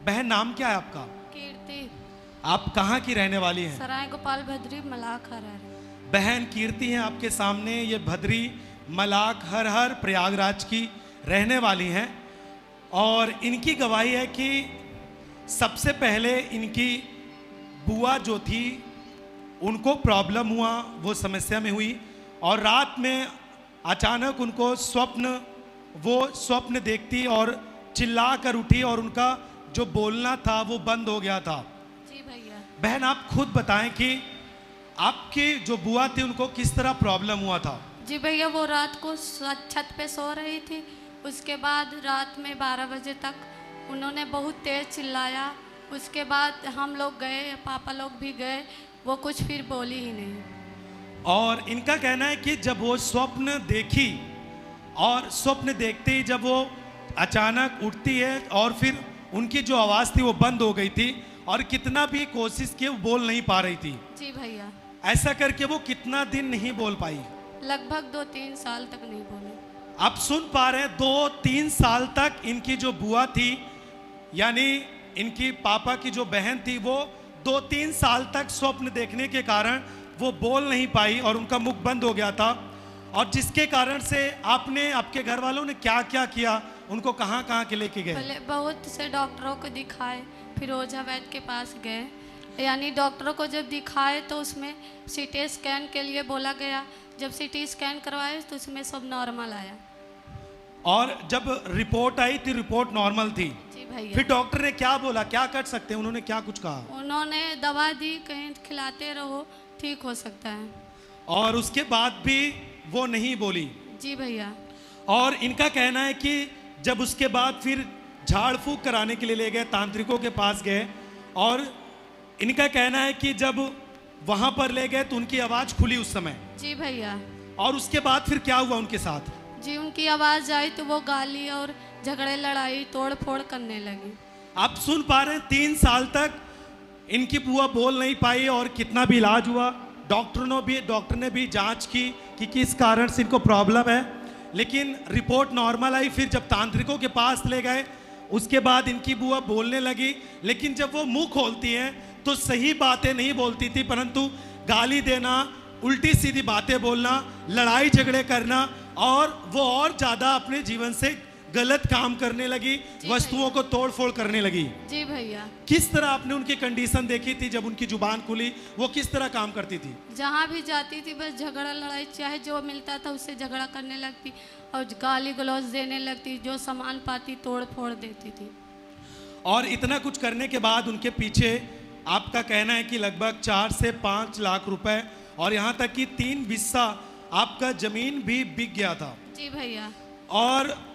बहन नाम क्या है आपका? कीर्ति। आप कहाँ की रहने वाली हैं? सराय गोपाल भद्री मलाख हरहर। बहन कीर्ति हैं आपके सामने, ये भद्री मलाख हरहर प्रयागराज की रहने वाली हैं और इनकी गवाही है कि सबसे पहले इनकी बुआ जो थी उनको प्रॉब्लम हुआ, वो समस्या में हुई और रात में अचानक उनको स्वप्न देखती और चिल्ला कर उठी और उनका जो बोलना था वो बंद हो गया था। जी भैया। बहन आप खुद बताएं कि आपकी जो बुआ थी उनको किस तरह प्रॉब्लम हुआ था? जी भैया, वो रात को छत पे सो रही थी। उसके बाद रात में 12 बजे तक उन्होंने बहुत तेज चिल्लाया। उसके बाद हम लोग गए, पापा लोग भी गए, वो कुछ फिर बोली ही नहीं। और इनका कहना है कि जब वो स्वप्न देखी और स्वप्न देखते ही जब वो अचानक उठती है और फिर उनकी जो आवाज़ थी वो बंद हो गई थी और कितना भी कोशिश की वो बोल नहीं पा रही थी। जी भैया। ऐसा करके वो कितना दिन नहीं बोल पाई? लगभग 2-3 साल तक नहीं बोली। आप सुन पा रहे हैं, 2-3 साल तक इनकी जो बुआ थी यानी इनकी पापा की जो बहन थी वो 2-3 साल तक स्वप्न देखने के कारण वो बोल नहीं पाई और उनका मुख बंद हो गया था। और जिसके कारण से आपने, आपके घर वालों ने क्या क्या किया, उनको कहाँ कहाँ के लेके गए? पहले बहुत से डॉक्टरों को दिखाए, फिर ओझा वैद्य के पास गए। यानी डॉक्टरों को जब दिखाए तो उसमें सीटी स्कैन के लिए बोला गया। जब सीटी स्कैन करवाए तो उसमें सब नॉर्मल आया। और जब रिपोर्ट आई थी रिपोर्ट नॉर्मल थी। जी भैया। फिर डॉक्टर ने क्या बोला, क्या कर सकते हैं, उन्होंने क्या कुछ कहा? उन्होंने दवा दी, कहीं खिलाते रहो ठीक हो सकता है। और उसके बाद भी वो नहीं बोली। जी भैया। और इनका कहना है कि जब उसके बाद फिर झाड़ फूक कराने के लिए ले गए, तांत्रिकों के पास गए और इनका कहना है कि जब वहां पर ले गए तो उनकी आवाज खुली उस समय। जी भैया। और उसके बाद फिर क्या हुआ उनके साथ? जी उनकी आवाज आई तो वो गाली और झगड़े लड़ाई तोड़ फोड़ करने लगी। आप सुन पा रहे हैं, 3 साल तक इनकी बुआ बोल नहीं पाई और कितना भी इलाज हुआ, डॉक्टर ने भी जांच की कि किस कारण से इनको प्रॉब्लम है, लेकिन रिपोर्ट नॉर्मल आई। फिर जब तांत्रिकों के पास ले गए उसके बाद इनकी बुआ बोलने लगी, लेकिन जब वो मुंह खोलती हैं तो सही बातें नहीं बोलती थी, परंतु गाली देना, उल्टी सीधी बातें बोलना, लड़ाई झगड़े करना और वो और ज़्यादा अपने जीवन से गलत काम करने लगी, वस्तुओं को तोड़ फोड़ करने लगी। जी भैया। किस तरह आपने उनकी कंडीशन देखी थी जब उनकी जुबान खुली, वो किस तरह काम करती थी? जहाँ भी जाती थी बस झगड़ा लड़ाई, चाहे जो मिलता था उससे झगड़ा करने लगती और गाली गलौज देने लगती, जो सामान पाती तोड़ फोड़ देती थी। और इतना कुछ करने के बाद उनके पीछे आपका कहना है कि लगभग 4 से 5 लाख रुपए और यहाँ तक कि 3 बिस्सा आपका जमीन भी बिक गया था। जी भैया। और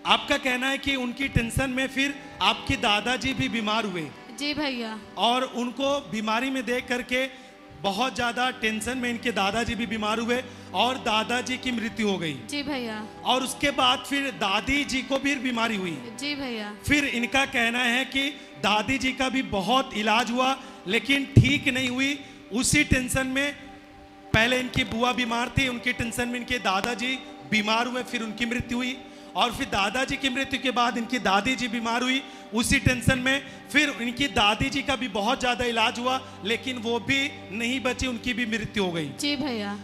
आपका कहना है कि उनकी टेंशन में फिर आपके दादाजी भी बीमार हुए। जी भैया। और उनको बीमारी में देख करके बहुत ज़्यादा टेंशन में इनके दादाजी भी बीमार हुए और दादाजी की मृत्यु हो गई। जी भैया। और उसके बाद फिर दादी जी को भी बीमारी हुई। जी भैया। फिर इनका कहना है कि दादी जी का भी बहुत इलाज हुआ लेकिन ठीक नहीं हुई। उसी टेंशन में पहले इनकी बुआ बीमार थी, उनकी टेंशन में इनके दादाजी बीमार हुए, फिर उनकी मृत्यु हुई। और फिर दादाजी की मृत्यु के बाद इनकी दादी जी बीमार हुई, उसी टेंशन में फिर इनकी दादी जी का भी बहुत ज़्यादा इलाज हुआ लेकिन वो भी नहीं बची, उनकी भी मृत्यु हो गई। जी भैया।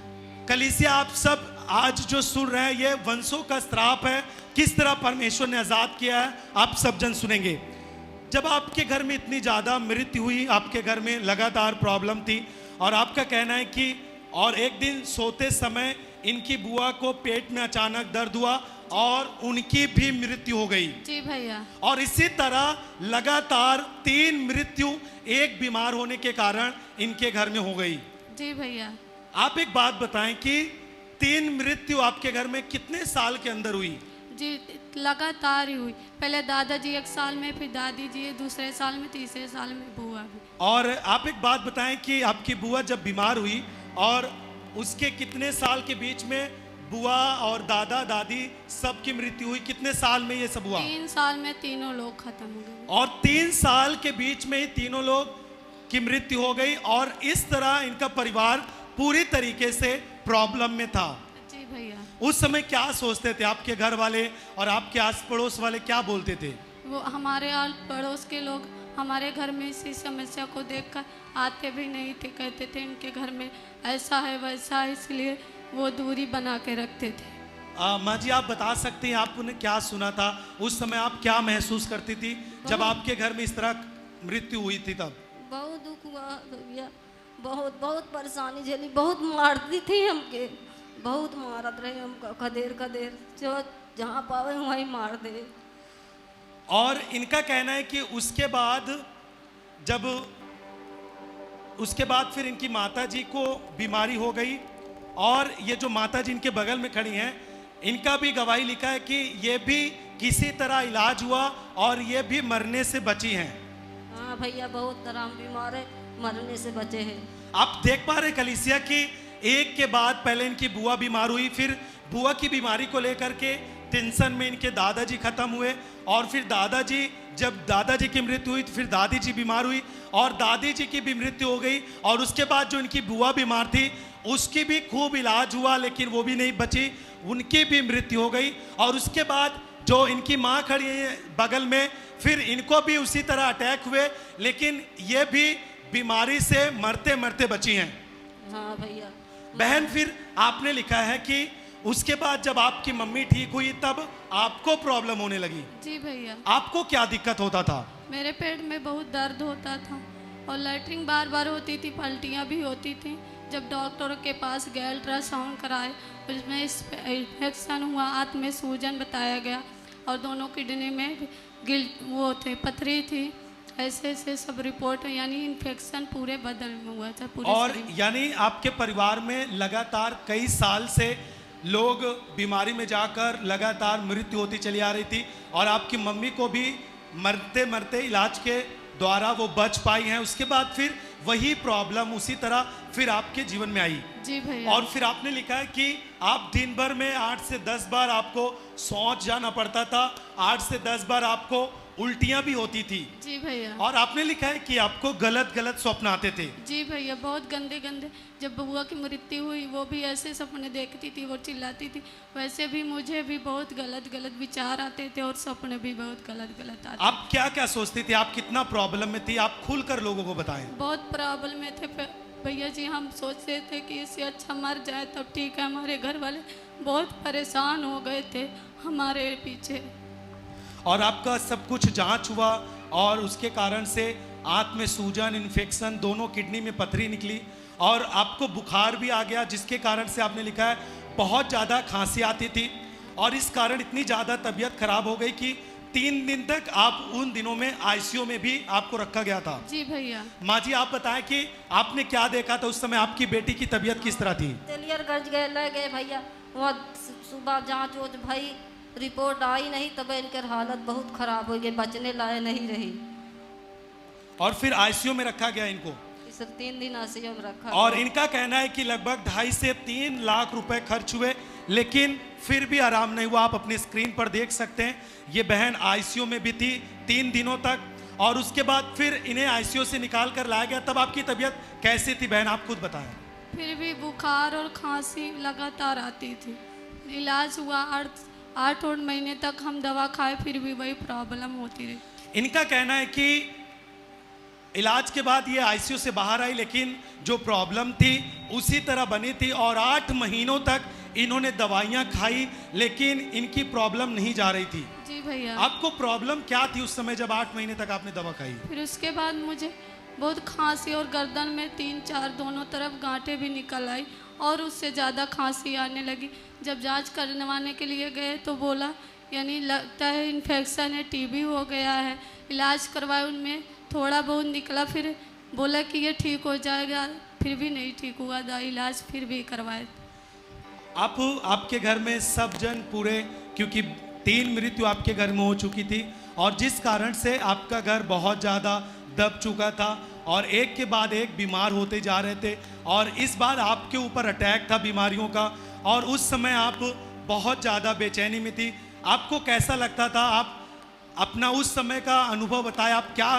कलीसिया आप सब आज जो सुन रहे हैं ये वंशों का श्राप है, किस तरह परमेश्वर ने आज़ाद किया है आप सब जन सुनेंगे। जब आपके घर में इतनी ज़्यादा मृत्यु हुई, आपके घर में लगातार प्रॉब्लम थी और आपका कहना है कि और एक दिन सोते समय इनकी बुआ को पेट में अचानक दर्द हुआ और उनकी भी मृत्यु हो गई। जी भैया। और इसी तरह लगातार 3 मृत्यु एक बीमार होने के कारण इनके घर में हो गई। जी भैया। आप एक बात बताएं कि 3 मृत्यु आपके घर में कितने साल के अंदर हुई? जी लगातार ही हुई। पहले दादाजी 1 साल में, फिर दादी जी दूसरे साल में, तीसरे साल में बुआ भी। और आप एक बात बताएं कि आपकी बुआ जब बीमार हुई और उसके कितने साल के बीच में बुआ और दादा दादी सबकी मृत्यु हुई, कितने साल में ये सब हुआ? 3 साल में तीनों लोग खत्म हो गए। और 3 साल के बीच में ही तीनों लोग की मृत्यु हो गई और इस तरह इनका परिवार पूरी तरीके से प्रॉब्लम में था। जी भैया। उस समय क्या सोचते थे आपके घर वाले और आपके आस पड़ोस वाले, क्या बोलते थे? वो हमारे आल पड़ोस के लोग हमारे घर में इसी समस्या को देखकर आते भी नहीं थे, कहते थे इनके घर में ऐसा है वैसा है, इसलिए वो दूरी बना के रखते थे। माँ जी आप बता सकती हैं आपने क्या सुना था उस समय, आप क्या महसूस करती थी जब आपके घर में इस तरह मृत्यु हुई थी तब? बहुत दुख हुआ भैया, बहुत बहुत परेशानी झेली, बहुत मारती थी हमके, बहुत मारत रहे हमको, खदेर खदेर जो जहाँ पावे वहीं मार दे। और इनका कहना है कि उसके बाद फिर इनकी माता जी को बीमारी हो गई, और ये जो माता जी इनके बगल में खड़ी हैं इनका भी गवाही लिखा है कि ये भी किसी तरह इलाज हुआ और ये भी मरने से बची हैं। हाँ भैया, बहुत तरह हम बीमार है, मरने से बचे हैं। आप देख पा रहे कलीसिया की एक के बाद पहले इनकी बुआ बीमार हुई, फिर बुआ की बीमारी को लेकर के टेंशन में इनके दादाजी खत्म हुए, और फिर जब दादाजी की मृत्यु हुई तो फिर दादी जी बीमार हुई और दादी जी की भी मृत्यु हो गई, और उसके बाद जो इनकी बुआ बीमार थी उसकी भी खूब इलाज हुआ लेकिन वो भी नहीं बची, उनकी भी मृत्यु हो गई। और उसके बाद जो इनकी माँ खड़ी है बगल में, फिर इनको भी उसी तरह अटैक हुए लेकिन ये भी बीमारी से मरते मरते बची हैं। हाँ भैया। बहन, फिर आपने लिखा है कि उसके बाद जब आपकी मम्मी ठीक हुई तब आपको प्रॉब्लम होने लगी। जी भैया। आपको क्या दिक्कत होता था? मेरे पेट में बहुत दर्द होता था और लैट्रिन बार बार होती थी, पलटियाँ भी होती थी। जब डॉक्टर के पास गए, अल्ट्रासाउंड कराए, उसमें इन्फेक्शन हुआ, आंत में सूजन बताया गया और दोनों किडनी में पथरी थी, ऐसे ऐसे सब रिपोर्ट, यानी इन्फेक्शन पूरे बदन में हुआ था पूरे और शरीर में। यानी आपके परिवार में लगातार कई साल से लोग बीमारी में जाकर लगातार मृत्यु होती चली आ रही थी, और आपकी मम्मी को भी मरते मरते इलाज के द्वारा वो बच पाई हैं। उसके बाद फिर वही प्रॉब्लम उसी तरह फिर आपके जीवन में आई। जी भैया। और फिर आपने लिखा है कि आप दिन भर में 8 से 10 बार आपको शौच जाना पड़ता था, 8 से 10 बार आपको उल्टियां भी होती थी। जी भैया। और आपने लिखा है कि आपको गलत गलत स्वप्न आते थे। जी भैया, बहुत गंदे गंदे। जब बुआ की मृत्यु हुई वो भी ऐसे सपने देखती थी, वो चिल्लाती थी, वैसे भी मुझे भी बहुत गलत गलत विचार आते थे और सपने भी बहुत गलत गलत आते। आप क्या क्या सोचती थी? आप कितना प्रॉब्लम में थी? आप खुलकर लोगों को बताएं। बहुत प्रॉब्लम में थे भैया जी, हम सोचते थे कि इससे अच्छा मर जाए तब ठीक है। हमारे घर वाले बहुत परेशान हो गए थे हमारे पीछे। और आपका सब कुछ जांच हुआ और उसके कारण से आंत में सूजन, इन्फेक्शन, दोनों किडनी में पथरी निकली और आपको बुखार भी आ गया, जिसके कारण से आपने लिखा है बहुत ज़्यादा खांसी आती थी, और इस कारण इतनी ज़्यादा तबीयत खराब हो गई कि 3 दिन तक आप उन दिनों में आईसीयू में भी आपको रखा गया था। जी भैया। माँ जी आप बताएं कि आपने क्या देखा था उस समय? आपकी बेटी की तबीयत किस तरह थी? तेलियर गर्ज गए, ले गए भैया वहाँ, सुबह जाँच वोच भाई, रिपोर्ट आई नहीं, तब इनके हालत बहुत खराब हो गई, बचने लायक नहीं रही। और फिर आईसीयू में रखा गया इनको। इस 3 दिन आईसीयू में रखा। और इनका कहना है कि लगभग 2.5 से 3 लाख रुपए खर्च हुए लेकिन फिर भी आराम नहीं हुआ। आप अपनी स्क्रीन पर देख सकते हैं, ये बहन आईसीयू में भी थी 3 दिनों तक, और उसके बाद फिर इन्हें आईसीयू से निकाल कर लाया गया। तब आपकी तबीयत कैसी थी बहन, आप खुद बताएं। फिर भी बुखार और खांसी लगातार आती थी। इलाज हुआ 8 महीने तक हम दवा खाए, फिर भी वही प्रॉब्लम होती रही। इनका कहना है कि इलाज के बाद ये आईसीयू से बाहर आई लेकिन जो प्रॉब्लम थी उसी तरह बनी थी, और 8 महीनों तक इन्होंने दवाइयाँ खाई लेकिन इनकी प्रॉब्लम नहीं जा रही थी। जी भैया। आपको प्रॉब्लम क्या थी उस समय जब 8 महीने तक आपने दवा खाई? फिर उसके बाद मुझे बहुत खांसी और गर्दन में 3-4 दोनों तरफ गांठें भी निकल आई और उससे ज़्यादा खांसी आने लगी। जब जांच करवाने के लिए गए तो बोला यानी लगता है इन्फेक्शन है, टीबी हो गया है। इलाज करवाए, उनमें थोड़ा बहुत निकला, फिर बोला कि ये ठीक हो जाएगा, फिर भी नहीं ठीक हुआ। इलाज फिर भी करवाए। आपके घर में सब जन पूरे, क्योंकि 3 मृत्यु आपके घर में हो चुकी थी और जिस कारण से आपका घर बहुत ज़्यादा दब चुका था और एक के बाद एक बीमार होते जा रहे थे, और इस बार आपके ऊपर अटैक था बीमारियों का, और उस समय आप बहुत ज़्यादा बेचैनी में थी। आपको कैसा लगता था? आप अपना उस समय का अनुभव बताएं। आप क्या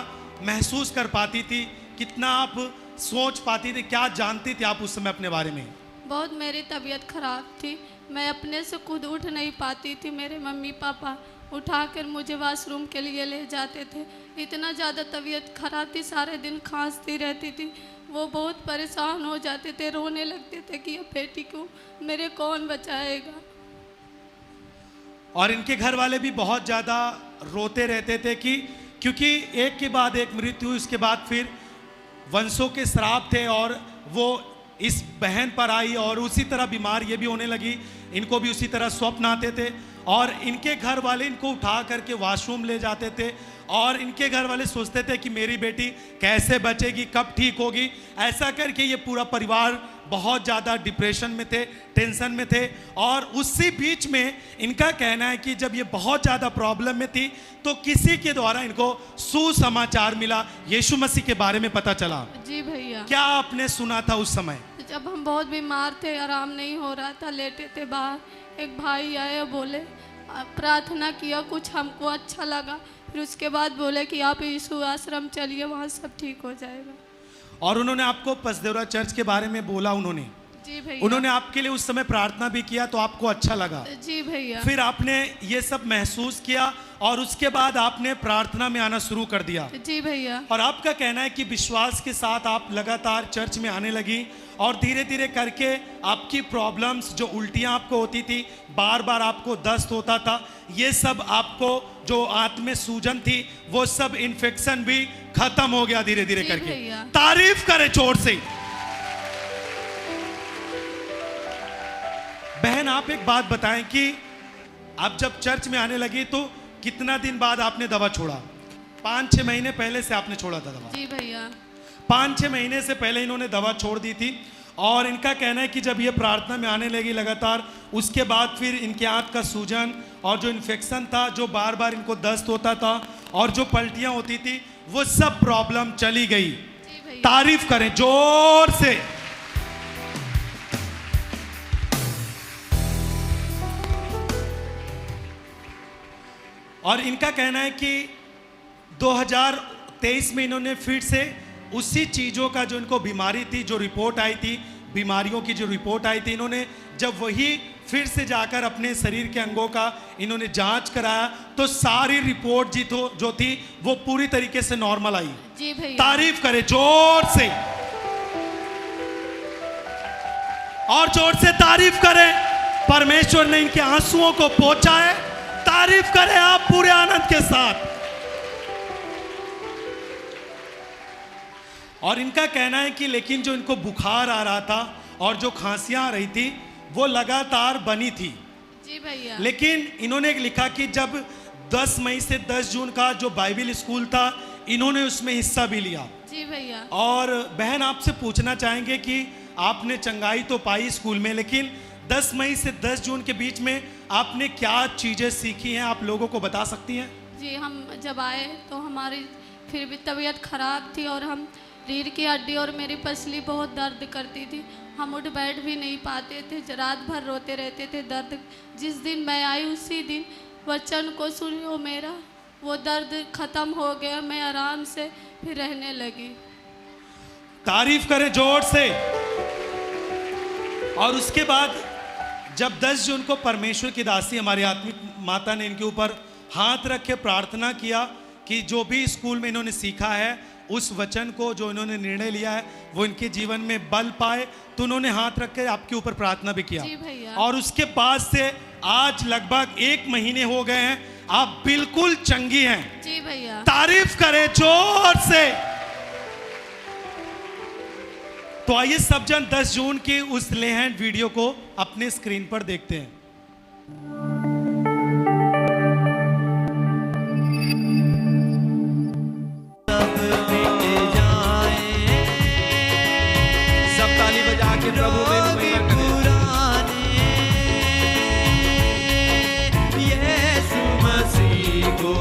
महसूस कर पाती थी? कितना आप सोच पाती थी? क्या जानती थी आप उस समय अपने बारे में? बहुत मेरी तबीयत ख़राब थी, मैं अपने से खुद उठ नहीं पाती थी। मेरे मम्मी पापा उठाकर मुझे वॉशरूम के लिए ले जाते थे। इतना ज़्यादा तबीयत खराब थी, सारे दिन खांसती रहती थी। वो बहुत परेशान हो जाते थे, रोने लगते थे कि अब बेटी को मेरे कौन बचाएगा। और इनके घर वाले भी बहुत ज़्यादा रोते रहते थे कि क्योंकि एक के बाद एक मृत्यु हुई, उसके बाद फिर वंशों के श्राप थे और वो इस बहन पर आई और उसी तरह बीमार ये भी होने लगी। इनको भी उसी तरह स्वप्न आते थे और इनके घर वाले इनको उठा करके वॉशरूम ले जाते थे और इनके घर वाले सोचते थे कि मेरी बेटी कैसे बचेगी, कब ठीक होगी। ऐसा करके ये पूरा परिवार बहुत ज़्यादा डिप्रेशन में थे, टेंशन में थे। और उसी बीच में इनका कहना है कि जब ये बहुत ज़्यादा प्रॉब्लम में थी तो किसी के द्वारा इनको सुसमाचार मिला, यीशु मसीह के बारे में पता चला। जी भैया। क्या आपने सुना था उस समय? जब हम बहुत बीमार थे, आराम नहीं हो रहा था, लेटे थे बाहर, एक भाई आए और बोले, प्रार्थना किया, कुछ हमको अच्छा लगा। फिर उसके बाद बोले कि आप यीशु आश्रम चलिए, वहाँ सब ठीक हो जाएगा। और उन्होंने आपको पसदेवरा चर्च के बारे में बोला? उन्होंने जी भैया। उन्होंने आपके लिए उस समय प्रार्थना भी किया तो आपको अच्छा लगा? जी भैया। फिर आपने ये सब महसूस किया और उसके बाद आपने प्रार्थना में आना शुरू कर दिया? जी भैया। और आपका कहना है कि विश्वास के साथ आप लगातार चर्च में आने लगी और धीरे धीरे करके आपकी प्रॉब्लम्स, जो उल्टियां आपको होती थी, बार बार आपको दस्त होता था, ये सब आपको जो आत्म सूजन थी, वो सब इन्फेक्शन भी खत्म हो गया धीरे धीरे करके। तारीफ करें जोर से। बहन, आप एक बात बताएं कि आप जब चर्च में आने लगी तो कितना दिन बाद आपने दवा छोड़ा? 5-6 महीने पहले से आपने छोड़ा था दवा? जी भैया। 5-6 महीने से पहले इन्होंने दवा छोड़ दी थी। और इनका कहना है कि जब ये प्रार्थना में आने लगी लगातार, उसके बाद फिर इनके आंत का सूजन और जो इन्फेक्शन था, जो बार बार इनको दस्त होता था और जो पलटियां होती थी, वो सब प्रॉब्लम चली गई। तारीफ करें जोर से। और इनका कहना है कि 2023 में इन्होंने फिर से उसी चीज़ों का, जो इनको बीमारी थी, जो रिपोर्ट आई थी, बीमारियों की जो रिपोर्ट आई थी, इन्होंने जब वही फिर से जाकर अपने शरीर के अंगों का इन्होंने जांच कराया तो सारी रिपोर्ट जो थी वो पूरी तरीके से नॉर्मल आई। जी भैया। तारीफ करें जोर से और जोर से तारीफ करें। परमेश्वर ने इनके आंसुओं को पोंछा है। तारीफ करें आप पूरे आनंद के साथ। और इनका कहना है कि लेकिन जो इनको बुखार आ रहा था और जो खांसियां आ रही थी वो लगातार बनी थी। जी भैया। लेकिन इन्होंने लिखा कि जब 10 मई से 10 जून का जो बाइबल स्कूल था, इन्होंने उसमें हिस्सा भी लिया। जी भैया। और बहन, आपसे पूछना चाहेंगे कि आपने चंगाई तो पाई स्कूल में, लेकिन 10 मई से 10 जून के बीच में आपने क्या चीज़ें सीखी हैं, आप लोगों को बता सकती हैं? जी, हम जब आए तो हमारी फिर भी तबीयत ख़राब थी और हम रीढ़ की हड्डी और मेरी पसली बहुत दर्द करती थी। हम उठ बैठ भी नहीं पाते थे, रात भर रोते रहते थे दर्द। जिस दिन मैं आई उसी दिन वचन को सुनियो मेरा, वो दर्द ख़त्म हो गया, मैं आराम से फिर रहने लगी। तारीफ करें जोर से। और उसके बाद जब 10 जून को परमेश्वर की दासी हमारी आत्मिक माता ने इनके ऊपर हाथ रख के प्रार्थना किया कि जो भी स्कूल में इन्होंने सीखा है, उस वचन को, जो इन्होंने निर्णय लिया है, वो इनके जीवन में बल पाए, तो उन्होंने हाथ रख के आपके ऊपर प्रार्थना भी किया। जी भैया। और उसके बाद से आज लगभग 1 महीने हो गए हैं, आप बिल्कुल चंगी हैं। जी भैया। तारीफ करें जोर से। तो आइए सब जन 10 जून की उस लेहैंड वीडियो को अपने स्क्रीन पर देखते हैं। सब ताली बजा के प्रभु में महिमा करें। यीशु मसीह को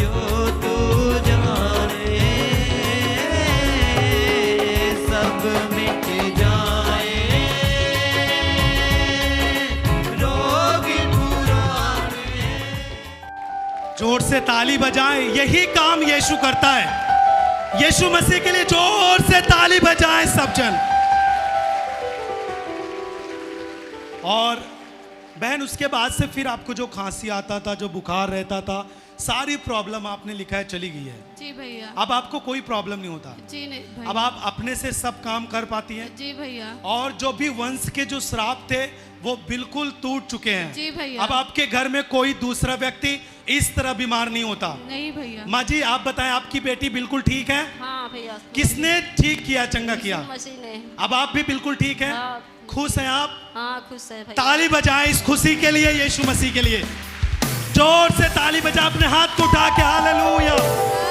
जो तू जाने, सब मिट जाए रोग पुराने। जोर से ताली बजाएं, यही काम यीशु करता है। यीशु मसीह के लिए जोर से ताली बजाएं सब जन। और बहन उसके बाद से फिर आपको जो खांसी आता था, जो बुखार रहता था, सारी प्रॉब्लम आपने लिखा है चली गई है। जी भैया। अब आपको कोई प्रॉब्लम नहीं होता। जी नहीं अब भैया। आप अपने से सब काम कर पाती हैं। जी भैया। और जो भी वंश के जो श्राप थे वो बिल्कुल टूट चुके हैं। जी भैया। अब आपके घर में कोई दूसरा व्यक्ति इस तरह बीमार नहीं होता। नहीं भैया। माँ जी आप बताएं, आपकी बेटी बिल्कुल ठीक है? हाँ भैया। किसने ठीक किया, चंगा किया? यीशु मसीह ने। अब आप भी बिल्कुल ठीक हैं? हाँ। खुश हैं आप? हाँ खुश है भैया। ताली बजाएं इस खुशी के लिए, यीशु मसीह के लिए। जोर से ताली बजा, अपने हाथ को उठा के हालेलुया।